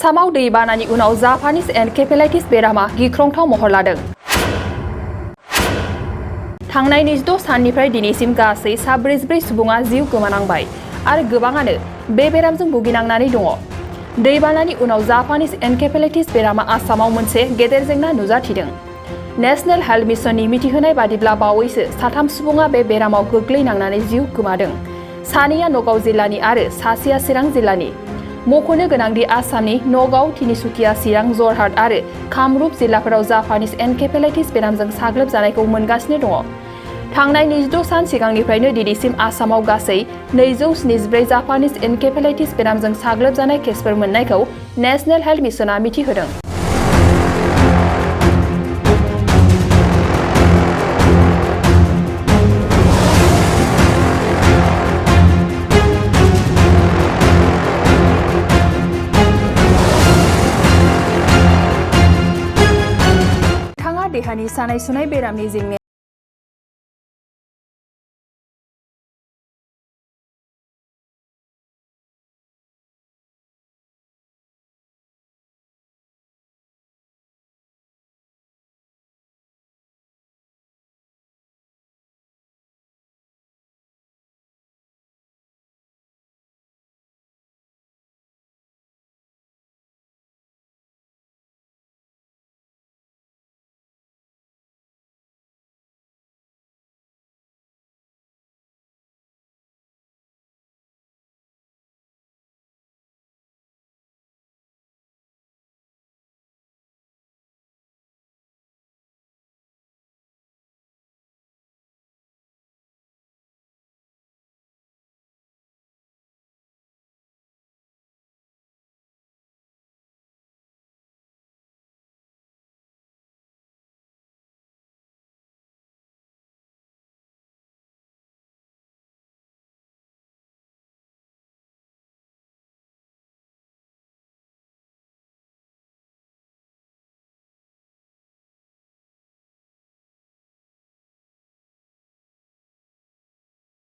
आसामाव दैबानानि उनाव जापानिज एनकेफेलाइटिस बेरामा गिख्रंथाव महर लादों। थांनाय 26 साननिफ्राय दिनैसिम गासै 44 सुबुङा जिउ गोमानांबाय आरो गोबाङानो बे बेरामजों भुगिनांनानै दङ। दैबानानि उनाव जापानिज एनकेफेलाइटिस बेरामा आसामाव मोनसे गेदेर जेंना नुजाथिदों। नेशनेल हेल्थ मिशननि मिथिहोनाय बादिब्ला बावैसो 3 सुबुङा बे बेरामाव गोग्लैनांनानै जिउ गोमादों। सानैया नगाव जिल्लानि आरो सासेया चिरां जिल्लानि। मख'नो गोनांदि आसामनि नगाव, तिनिसुकिया, चिरां, जरहाट आरो कामरुप जिल्लाफोराव जापानिज एनकेफेलाइटिस बेरामजों साग्लोबजानायखौ मोनगासिनो दङ। थांनाय 26 सान सिगांनिफ्रायनो दिनैसिम आसामाव गासै 274 जापानिज एनकेफेलाइटिस बेरामजों साग्लोबजानाय केसफोर मोननायखौ नेशनेल हेल्थ मिशनआ मिथिहोदों। देहानि सानाय सुनाय बेरामनि जेंनाया